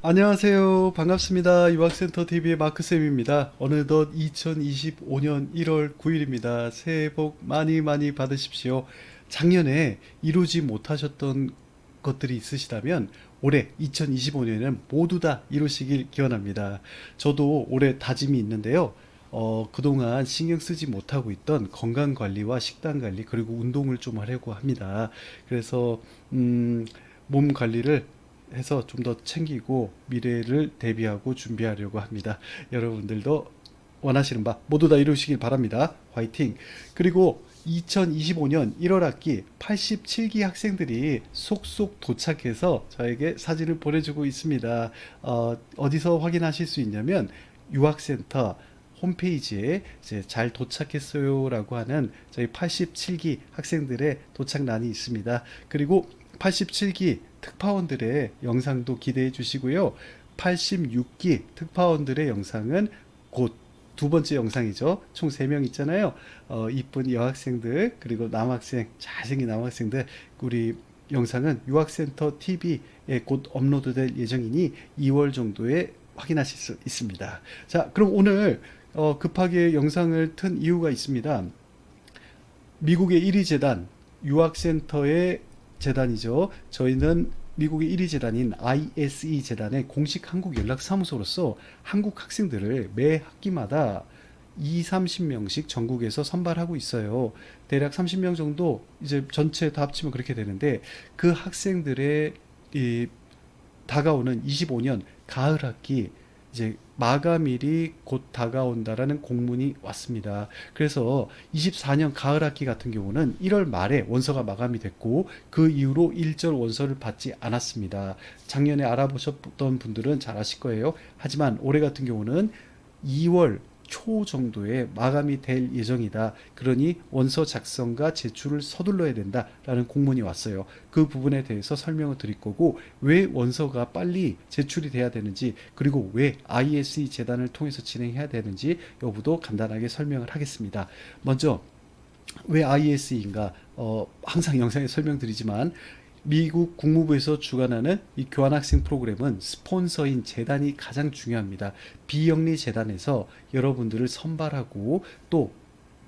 안녕하세요. 반갑습니다. 유학센터TV의 마크쌤입니다. 어느덧 2025년 1월 9일입니다. 새해 복 많이 많이 받으십시오. 작년에 이루지 못하셨던 것들이 있으시다면 올해 2025년에는 모두 다 이루시길 기원합니다. 저도 올해 다짐이 있는데요. 그동안 신경 쓰지 못하고 있던 건강 관리와 식단 관리 그리고 운동을 좀 하려고 합니다. 그래서 몸 관리를 해서 좀 더 챙기고 미래를 대비하고 준비하려고 합니다. 여러분들도 원하시는 바 모두 다 이루시길 바랍니다. 화이팅! 그리고 2025년 1월 학기 87기 학생들이 속속 도착해서 저에게 사진을 보내주고 있습니다. 어디서 확인하실 수 있냐면 유학센터 홈페이지에 이제 잘 도착했어요 라고 하는 저희 87기 학생들의 도착란이 있습니다. 그리고 87기 특파원들의 영상도 기대해 주시고요. 86기 특파원들의 영상은 곧 두 번째 영상이죠. 총 3명 있잖아요. 이쁜 여학생들 그리고 남학생 잘생긴 남학생들 우리 영상은 유학센터 TV에 곧 업로드될 예정이니 2월 정도에 확인하실 수 있습니다. 자, 그럼 오늘 급하게 영상을 튼 이유가 있습니다. 미국의 1위 재단 유학센터의 재단이죠. 저희는 미국의 1위 재단인 ISE 재단의 공식 한국 연락사무소로서 한국 학생들을 매 학기마다 2, 30명씩 전국에서 선발하고 있어요. 대략 30명 정도 이제 전체 다 합치면 그렇게 되는데 그 학생들의 이 다가오는 25년 가을 학기 이제 마감일이 곧 다가온다라는 공문이 왔습니다. 그래서 24년 가을 학기 같은 경우는 1월 말에 원서가 마감이 됐고 그 이후로 일절 원서를 받지 않았습니다. 작년에 알아보셨던 분들은 잘 아실 거예요. 하지만 올해 같은 경우는 2월 초 정도에 마감이 될 예정이다. 그러니 원서 작성과 제출을 서둘러야 된다라는 공문이 왔어요. 그 부분에 대해서 설명을 드릴 거고 왜 원서가 빨리 제출이 돼야 되는지 그리고 왜 ISE 재단을 통해서 진행해야 되는지 여부도 간단하게 설명을 하겠습니다. 먼저 왜 ISE인가? 항상 영상에 설명드리지만 미국 국무부에서 주관하는 이 교환학생 프로그램은 스폰서인 재단이 가장 중요합니다. 비영리 재단에서 여러분들을 선발하고 또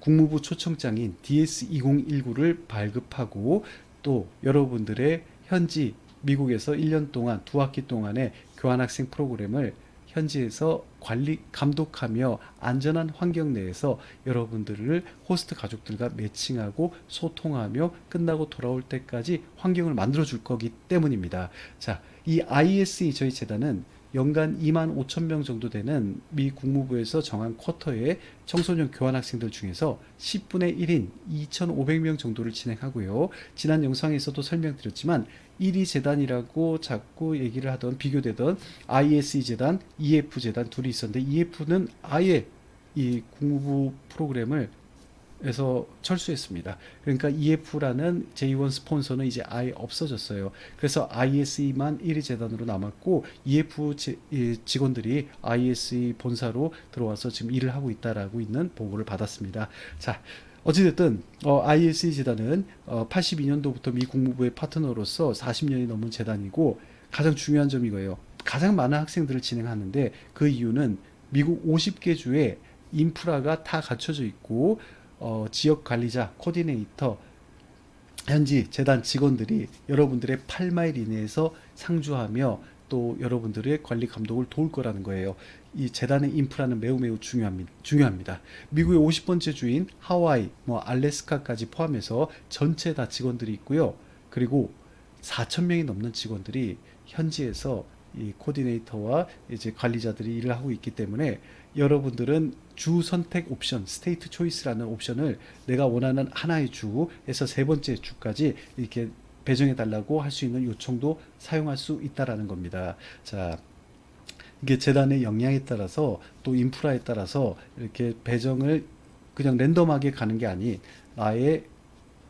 국무부 초청장인 DS2019를 발급하고 또 여러분들의 현지 미국에서 1년 동안 2학기 동안의 교환학생 프로그램을 현지에서 관리, 감독하며 안전한 환경 내에서 여러분들을 호스트 가족들과 매칭하고 소통하며 끝나고 돌아올 때까지 환경을 만들어 줄 거기 때문입니다. 자, 이 ISE 저희 재단은 연간 2만 5천 명 정도 되는 미 국무부에서 정한 쿼터의 청소년 교환학생들 중에서 10분의 1인 2,500명 정도를 진행하고요. 지난 영상에서도 설명드렸지만 1위 재단이라고 자꾸 얘기를 하던 비교되던 ISE 재단, EF 재단 둘이 있었는데 EF는 아예 이 국무부 프로그램을 에서 철수했습니다. 그러니까 EF라는 제1 스폰서는 이제 아예 없어졌어요. 그래서 ISE만 1위 재단으로 남았고 EF 직원들이 ISE 본사로 들어와서 지금 일을 하고 있다라고 있는 보고를 받았습니다. 자, 어찌됐든 ISE 재단은 82년도부터 미 국무부의 파트너로서 40년이 넘은 재단이고 가장 중요한 점이 이거예요. 가장 많은 학생들을 진행하는데 그 이유는 미국 50개 주에 인프라가 다 갖춰져 있고 지역 관리자, 코디네이터, 현지 재단 직원들이 여러분들의 8마일 이내에서 상주하며 또 여러분들의 관리 감독을 도울 거라는 거예요. 이 재단의 인프라는 매우 매우 중요합니다. 미국의 50번째 주인 하와이, 알래스카까지 포함해서 전체 다 직원들이 있고요. 그리고 4천 명이 넘는 직원들이 현지에서 이 코디네이터와 이제 관리자들이 일을 하고 있기 때문에 여러분들은 주 선택 옵션, 스테이트 초이스라는 옵션을 내가 원하는 하나의 주에서 세 번째 주까지 이렇게 배정해 달라고 할 수 있는 요청도 사용할 수 있다라는 겁니다. 자, 이게 재단의 역량에 따라서 또 인프라에 따라서 이렇게 배정을 그냥 랜덤하게 가는 게 아닌 나의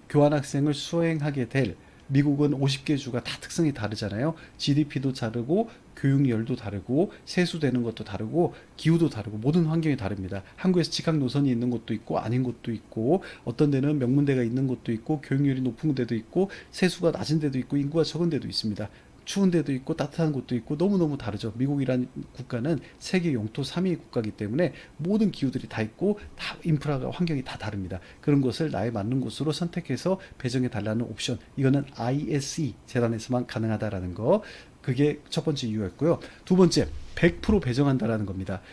교환학생을 수행하게 될 미국은 50개 주가 다 특성이 다르잖아요. GDP도 다르고 교육열도 다르고 세수되는 것도 다르고 기후도 다르고 모든 환경이 다릅니다. 한국에서 직학 노선이 있는 곳도 있고 아닌 곳도 있고 어떤 데는 명문대가 있는 곳도 있고 교육열이 높은 데도 있고 세수가 낮은 데도 있고 인구가 적은 데도 있습니다. 추운 데도 있고 따뜻한 곳도 있고 너무너무 다르죠. 미국이라는 국가는 세계 영토 3위 국가이기 때문에 모든 기후들이 다 있고 다 인프라가 환경이 다 다릅니다. 그런 것을 나에 맞는 곳으로 선택해서 배정해 달라는 옵션, 이거는 ISE 재단에서만 가능하다라는 거, 그게 첫 번째 이유였고요. 두 번째, 100% 배정한다라는 겁니다.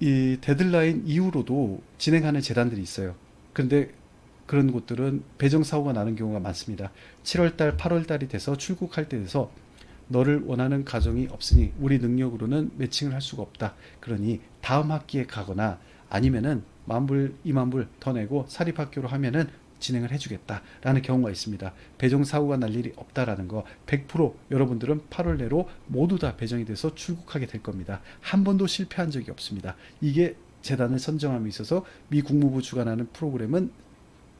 이 데드라인 이후로도 진행하는 재단들이 있어요. 그런데 그런 곳들은 배정 사고가 나는 경우가 많습니다. 7월달, 8월달이 돼서 출국할 때 돼서 너를 원하는 가정이 없으니 우리 능력으로는 매칭을 할 수가 없다. 그러니 다음 학기에 가거나 아니면은 만불, 2만불 더 내고 사립학교로 하면은 진행을 해주겠다라는 경우가 있습니다. 배정 사고가 날 일이 없다라는 거, 100% 여러분들은 8월 내로 모두 다 배정이 돼서 출국하게 될 겁니다. 한 번도 실패한 적이 없습니다. 이게 재단을 선정함에 있어서 미 국무부 주관하는 프로그램은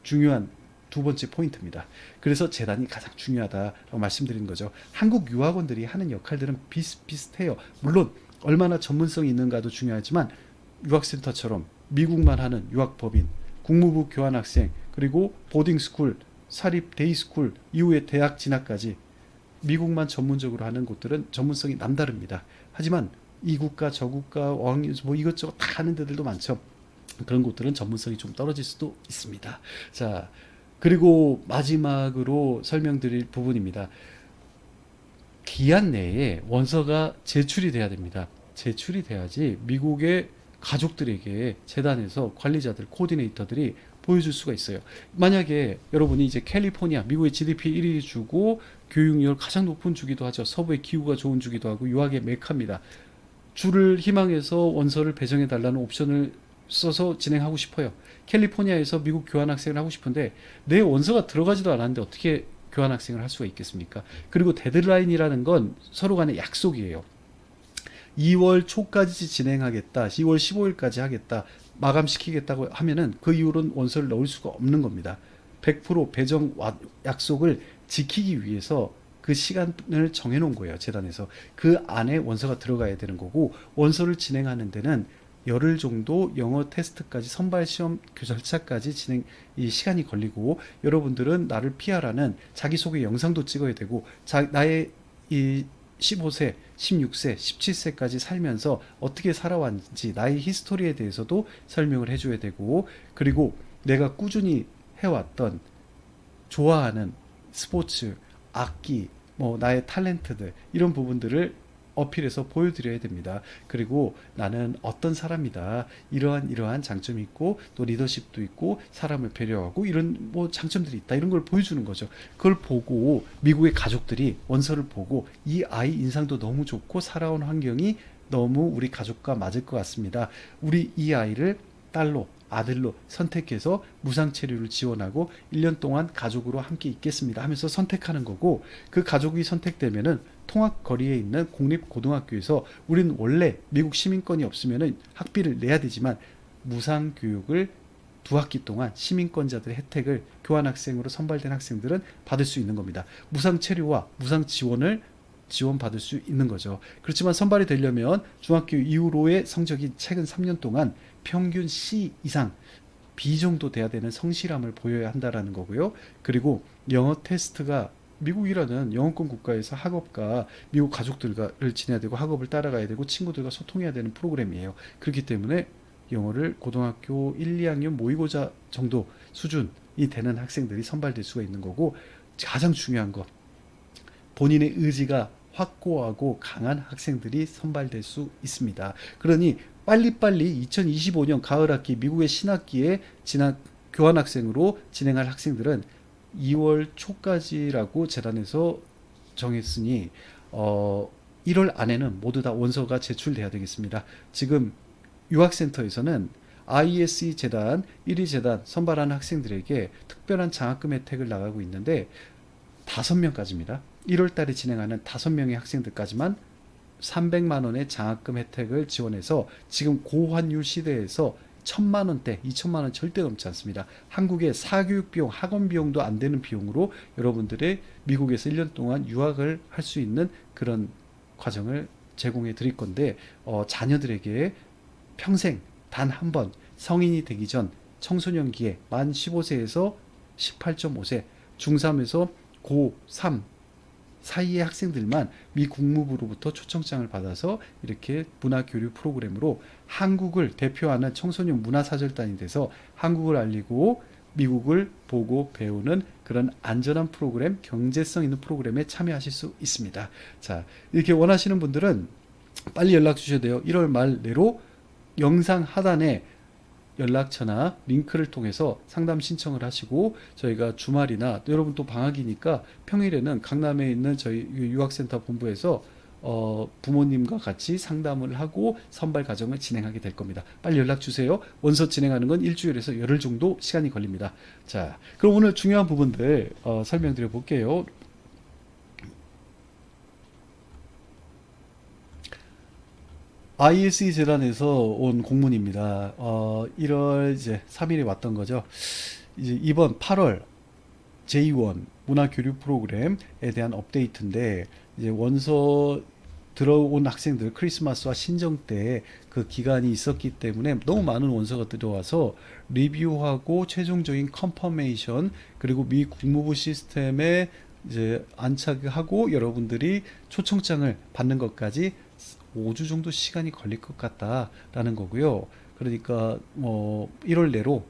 중요한 두 번째 포인트입니다. 그래서 재단이 가장 중요하다고 말씀드리는 거죠. 한국 유학원들이 하는 역할들은 비슷비슷해요. 물론 얼마나 전문성이 있는가도 중요하지만 유학센터처럼 미국만 하는 유학법인, 국무부 교환학생, 그리고 보딩스쿨, 사립 데이스쿨 이후에 대학 진학까지 미국만 전문적으로 하는 곳들은 전문성이 남다릅니다. 하지만 이 국가 저 국가 뭐 이것저것 다 하는 데들도 많죠. 그런 곳들은 전문성이 좀 떨어질 수도 있습니다. 자, 그리고 마지막으로 설명드릴 부분입니다. 기한 내에 원서가 제출이 돼야 됩니다. 제출이 돼야지 미국의 가족들에게 재단에서 관리자들, 코디네이터들이 보여줄 수가 있어요. 만약에 여러분이 이제 캘리포니아, 미국의 GDP 1위 주고 교육열 가장 높은 주기도 하죠. 서부의 기후가 좋은 주기도 하고 유학의 메카입니다. 주를 희망해서 원서를 배정해 달라는 옵션을 써서 진행하고 싶어요. 캘리포니아에서 미국 교환학생을 하고 싶은데 내 원서가 들어가지도 않았는데 어떻게 교환학생을 할 수가 있겠습니까? 그리고 데드라인이라는 건 서로 간의 약속이에요. 2월 초까지 진행하겠다, 2월 15일까지 하겠다, 마감시키겠다고 하면은 그 이후로는 원서를 넣을 수가 없는 겁니다. 100% 배정 약속을 지키기 위해서 그 시간을 정해놓은 거예요. 재단에서. 그 안에 원서가 들어가야 되는 거고, 원서를 진행하는 데는 열흘 정도 영어 테스트까지, 선발 시험 절차까지 이 시간이 걸리고, 여러분들은 나를 PR하는 자기소개 영상도 찍어야 되고, 나의 이 15세, 16세, 17세까지 살면서 어떻게 살아왔는지 나의 히스토리에 대해서도 설명을 해줘야 되고, 그리고 내가 꾸준히 해왔던 좋아하는 스포츠, 악기, 뭐 나의 탤런트들, 이런 부분들을 어필해서 보여드려야 됩니다. 그리고 나는 어떤 사람이다, 이러한 장점이 있고 또 리더십도 있고 사람을 배려하고 이런 뭐 장점들이 있다, 이런 걸 보여주는 거죠. 그걸 보고 미국의 가족들이 원서를 보고 이 아이 인상도 너무 좋고 살아온 환경이 너무 우리 가족과 맞을 것 같습니다. 우리 이 아이를 딸로, 아들로 선택해서 무상체류를 지원하고 1년 동안 가족으로 함께 있겠습니다 하면서 선택하는 거고, 그 가족이 선택되면은 통학거리에 있는 공립고등학교에서 우리는 원래 미국 시민권이 없으면은 학비를 내야 되지만 무상교육을 2학기 동안 시민권자들의 혜택을 교환학생으로 선발된 학생들은 받을 수 있는 겁니다. 무상체류와 무상지원을 지원받을 수 있는 거죠. 그렇지만 선발이 되려면 중학교 이후로의 성적이 최근 3년 동안 평균 C 이상, B 정도 돼야 되는 성실함을 보여야 한다라는 거고요. 그리고 영어 테스트가 미국이라는 영어권 국가에서 학업과 미국 가족들을 지내야 되고 학업을 따라가야 되고 친구들과 소통해야 되는 프로그램이에요. 그렇기 때문에 영어를 고등학교 1, 2학년 모의고사 정도 수준이 되는 학생들이 선발될 수가 있는 거고, 가장 중요한 거, 본인의 의지가 확고하고 강한 학생들이 선발될 수 있습니다. 그러니 빨리빨리 2025년 가을학기 미국의 신학기에 교환학생으로 진행할 학생들은 2월 초까지라고 재단에서 정했으니 1월 안에는 모두 다 원서가 제출돼야 되겠습니다. 지금 유학센터에서는 ISE 재단, 1위 재단 선발하는 학생들에게 특별한 장학금 혜택을 나가고 있는데 5명까지입니다. 1월 달에 진행하는 5명의 학생들까지만 300만 원의 장학금 혜택을 지원해서 지금 고환율 시대에서 1,000만 원대, 2,000만 원 절대 넘지 않습니다. 한국의 사교육 비용, 학원 비용도 안 되는 비용으로 여러분들의 미국에서 1년 동안 유학을 할 수 있는 그런 과정을 제공해 드릴 건데, 자녀들에게 평생 단 한 번 성인이 되기 전 청소년기에 만 15세에서 18.5세, 중3에서 고3, 사이의 학생들만 미 국무부로부터 초청장을 받아서 이렇게 문화교류 프로그램으로 한국을 대표하는 청소년 문화사절단이 돼서 한국을 알리고 미국을 보고 배우는 그런 안전한 프로그램, 경제성 있는 프로그램에 참여하실 수 있습니다. 자, 이렇게 원하시는 분들은 빨리 연락 주셔야 돼요. 1월 말 내로 영상 하단에 연락처나 링크를 통해서 상담 신청을 하시고 저희가 주말이나 여러분 또 방학이니까 평일에는 강남에 있는 저희 유학센터 본부에서 부모님과 같이 상담을 하고 선발 과정을 진행하게 될 겁니다. 빨리 연락 주세요. 원서 진행하는 건 일주일에서 열흘 정도 시간이 걸립니다. 자, 그럼 오늘 중요한 부분들 설명드려 볼게요. ISE 재단에서 온 공문입니다. 1월 이제 3일에 왔던 거죠. 이제 이번 8월 J1 문화교류 프로그램에 대한 업데이트인데 이제 원서 들어온 학생들 크리스마스와 신정 때 그 기간이 있었기 때문에 너무 많은 원서가 들어와서 리뷰하고 최종적인 컨퍼메이션 그리고 미 국무부 시스템에 이제 안착하고 여러분들이 초청장을 받는 것까지 5주 정도 시간이 걸릴 것 같다라는 거고요. 그러니까 1월 내로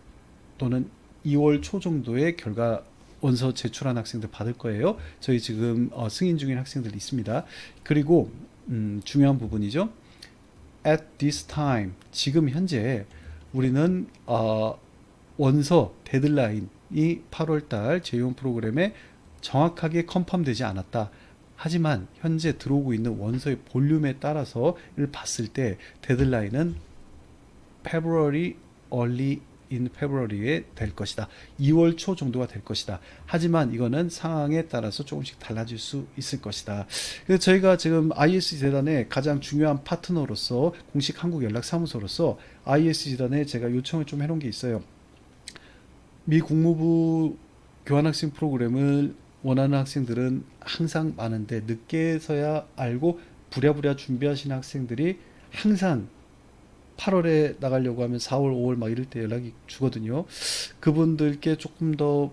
또는 2월 초 정도의 결과 원서 제출한 학생들 받을 거예요. 저희 지금 승인 중인 학생들이 있습니다. 그리고 중요한 부분이죠. At this time, 지금 현재 우리는 원서 데드라인이 8월달 제1 프로그램에 정확하게 컨펌되지 않았다. 하지만 현재 들어오고 있는 원서의 볼륨에 따라서 를 봤을 때 데드라인은 February early in February에 될 것이다. 2월 초 정도가 될 것이다. 하지만 이거는 상황에 따라서 조금씩 달라질 수 있을 것이다. 그래서 저희가 지금 ISE 재단의 가장 중요한 파트너로서 공식 한국 연락 사무소로서 ISE 재단에 제가 요청을 좀 해놓은 게 있어요. 미 국무부 교환학생 프로그램을 원하는 학생들은 항상 많은데 늦게서야 알고 부랴부랴 준비하시는 학생들이 항상 8월에 나가려고 하면 4월, 5월 막 이럴 때 연락이 주거든요. 그분들께 조금 더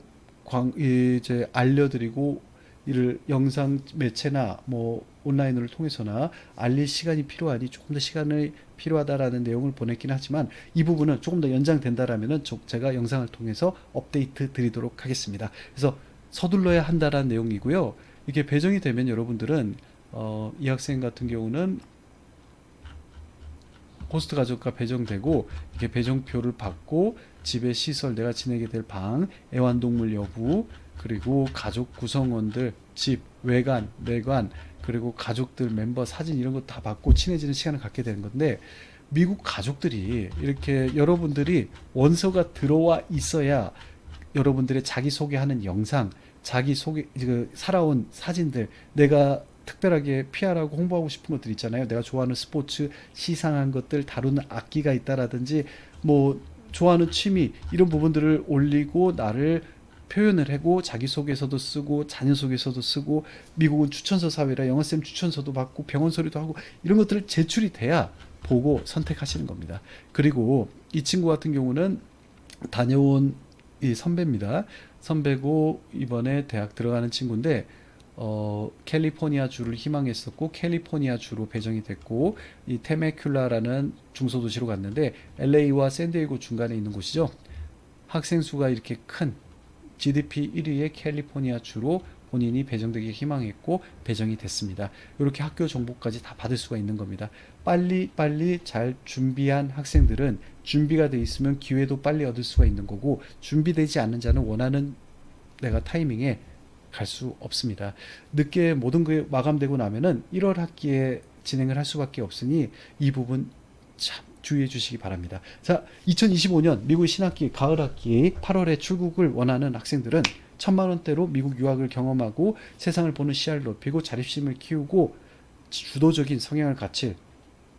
이제 알려드리고 이를 영상 매체나 뭐 온라인을 통해서나 알릴 시간이 필요하니 조금 더 시간이 필요하다라는 내용을 보냈긴 하지만 이 부분은 조금 더 연장된다라면은 제가 영상을 통해서 업데이트 드리도록 하겠습니다. 그래서 서둘러야 한다라는 내용이고요. 이게 배정이 되면 여러분들은 이 학생 같은 경우는 호스트 가족과 배정되고 이렇게 배정표를 받고 집의 시설, 내가 지내게 될 방, 애완동물 여부, 그리고 가족 구성원들, 집, 외관, 내관, 그리고 가족들 멤버 사진 이런 거 다 받고 친해지는 시간을 갖게 되는 건데 미국 가족들이 이렇게 여러분들이 원서가 들어와 있어야 여러분들의 자기소개하는 영상, 자기소개, 살아온 사진들, 내가 특별하게 PR하고 홍보하고 싶은 것들 있잖아요. 내가 좋아하는 스포츠, 시상한 것들, 다루는 악기가 있다라든지, 뭐, 좋아하는 취미, 이런 부분들을 올리고, 나를 표현을 하고, 자기소개서도 쓰고, 자녀소개서도 쓰고, 미국은 추천서 사회라 영어쌤 추천서도 받고, 병원 서류도 하고, 이런 것들을 제출이 돼야 보고 선택하시는 겁니다. 그리고 이 친구 같은 경우는 다녀온 이 선배입니다. 선배고 이번에 대학 들어가는 친구인데 캘리포니아 주를 희망했었고 캘리포니아 주로 배정이 됐고 이 테메큘라라는 중소도시로 갔는데 LA와 샌디에이고 중간에 있는 곳이죠. 학생 수가 이렇게 큰 GDP 1위의 캘리포니아 주로 본인이 배정되기 희망했고 배정이 됐습니다. 이렇게 학교 정보까지 다 받을 수가 있는 겁니다. 빨리 잘 준비한 학생들은 준비가 돼 있으면 기회도 빨리 얻을 수가 있는 거고 준비되지 않는 자는 원하는 내가 타이밍에 갈 수 없습니다. 늦게 모든 게 마감되고 나면은 1월 학기에 진행을 할 수밖에 없으니 이 부분 참 주의해 주시기 바랍니다. 자, 2025년 미국 신학기 가을 학기 8월에 출국을 원하는 학생들은 1,000만원대로 미국 유학을 경험하고 세상을 보는 시야를 높이고 자립심을 키우고 주도적인 성향을 갖춘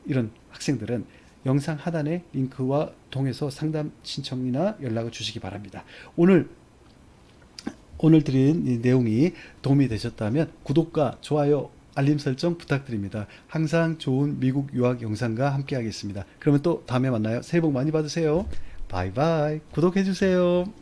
이런 학생들은 영상 하단의 링크와 통해서 상담 신청이나 연락을 주시기 바랍니다. 오늘 드린 이 내용이 도움이 되셨다면 구독과 좋아요, 알림 설정 부탁드립니다. 항상 좋은 미국 유학 영상과 함께 하겠습니다. 그러면 또 다음에 만나요. 새해 복 많이 받으세요. 바이바이. 구독해주세요.